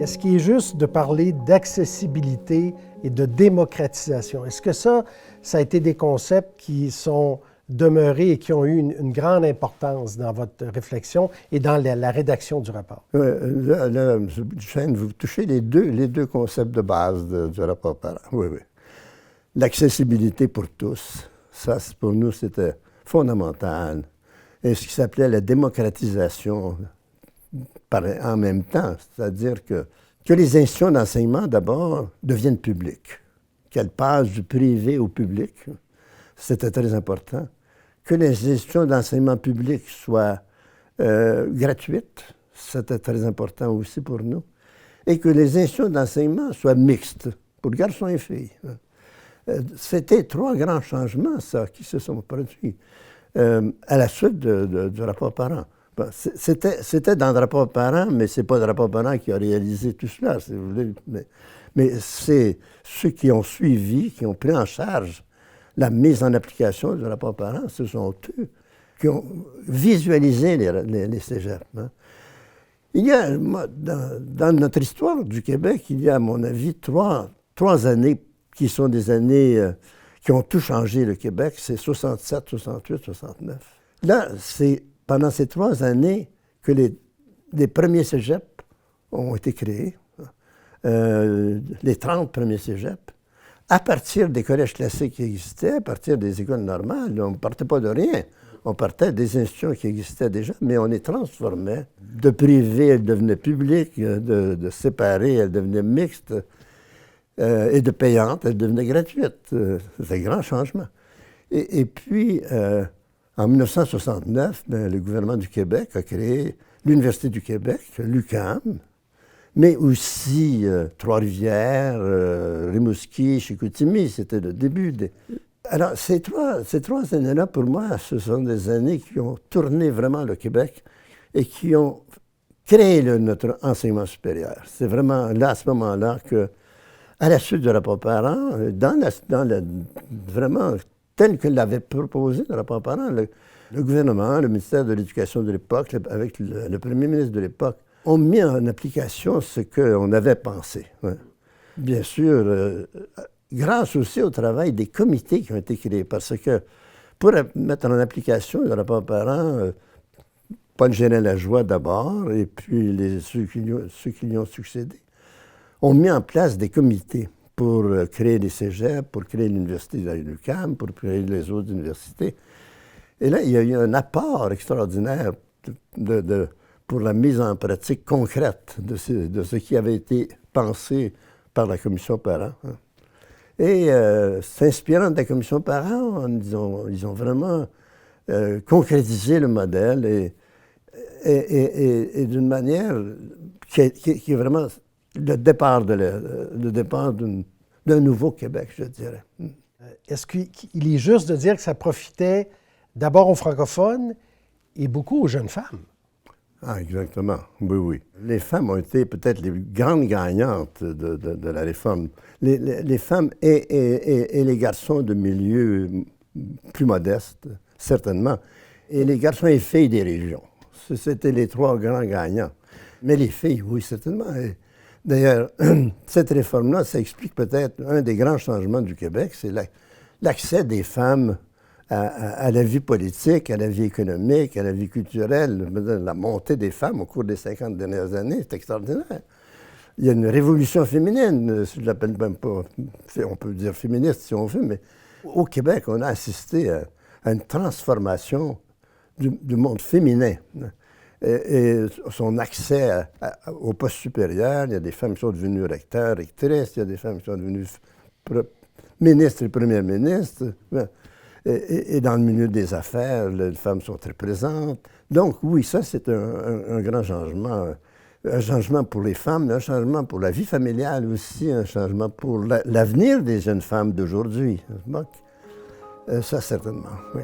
Est-ce qu'il est juste de parler d'accessibilité et de démocratisation? Est-ce que ça a été des concepts qui sont demeurés et qui ont eu une grande importance dans votre réflexion et dans la rédaction du rapport? Là, M. Duchesne, vous touchez les deux concepts de base du rapport Parent. Oui, oui. L'accessibilité pour tous, ça, pour nous, c'était fondamental. Et ce qui s'appelait la démocratisation en même temps, c'est-à-dire que les institutions d'enseignement, d'abord, deviennent publiques, qu'elles passent du privé au public, c'était très important, que les institutions d'enseignement public soient gratuites, c'était très important aussi pour nous, et que les institutions d'enseignement soient mixtes, pour garçons et filles. C'était trois grands changements, ça, qui se sont produits à la suite du rapport Parent. Bon, c'était dans le rapport Parent, mais ce n'est pas le rapport Parent qui a réalisé tout cela, si vous voulez. Mais c'est ceux qui ont suivi, qui ont pris en charge la mise en application du rapport Parent, ce sont eux qui ont visualisé les cégeps. Hein. Il y a, dans notre histoire du Québec, il y a, à mon avis, trois années qui sont des années qui ont tout changé, le Québec. C'est 67, 68, 69. Là, c'est pendant ces 3 années que les premiers cégeps ont été créés, les 30 premiers cégeps, à partir des collèges classiques qui existaient, à partir des écoles normales. On ne partait pas de rien. On partait des institutions qui existaient déjà, mais on les transformait. De privées, elles devenaient publiques, de séparées, elles devenaient mixtes, et de payantes, elles devenaient gratuites. C'est un grand changement. Et puis, en 1969, le gouvernement du Québec a créé l'Université du Québec, l'UQAM, mais aussi Trois-Rivières, Rimouski, Chicoutimi. C'était le début des... Alors, ces trois années-là, pour moi, ce sont des années qui ont tourné vraiment le Québec et qui ont créé notre enseignement supérieur. C'est vraiment là, à ce moment-là, que, à la suite du rapport Parent, vraiment, tel que l'avait proposé le rapport Parent, le gouvernement, le ministère de l'Éducation de l'époque, avec le premier ministre de l'époque, ont mis en application ce qu'on avait pensé. Ouais. Bien sûr, grâce aussi au travail des comités qui ont été créés, parce que pour mettre en application le rapport Parent, Paul Gérin-Lajoie d'abord, et puis ceux qui lui ont succédé, ont mis en place des comités pour créer les cégeps, pour créer l'université de l'UQAM, pour créer les autres universités. Et là, il y a eu un apport extraordinaire pour la mise en pratique concrète de ce qui avait été pensé par la Commission Parent. Hein. Et s'inspirant de la Commission Parent, ils ont vraiment concrétisé le modèle et d'une manière qui est vraiment le départ d'un nouveau Québec, je dirais. Est-ce qu'il est juste de dire que ça profitait d'abord aux francophones et beaucoup aux jeunes femmes? Ah, exactement. Oui, oui. Les femmes ont été peut-être les grandes gagnantes de la réforme. Les femmes et les garçons de milieux plus modestes, certainement, et les garçons et filles des régions. C'était les trois grands gagnants. Mais les filles, oui, certainement. D'ailleurs, cette réforme-là, ça explique peut-être un des grands changements du Québec, c'est l'accès des femmes à la vie politique, à la vie économique, à la vie culturelle. La montée des femmes au cours des 50 dernières années, c'est extraordinaire. Il y a une révolution féminine, je ne l'appelle même pas, on peut dire féministe si on veut, mais au Québec, on a assisté à une transformation du monde féminin. Et son accès au poste supérieur, il y a des femmes qui sont devenues recteurs, rectrices, il y a des femmes qui sont devenues ministres et premières ministres. Et dans le milieu des affaires, les femmes sont très présentes. Donc oui, ça c'est un grand changement. Un changement pour les femmes, un changement pour la vie familiale aussi, un changement pour l'avenir des jeunes femmes d'aujourd'hui. Ça certainement, oui.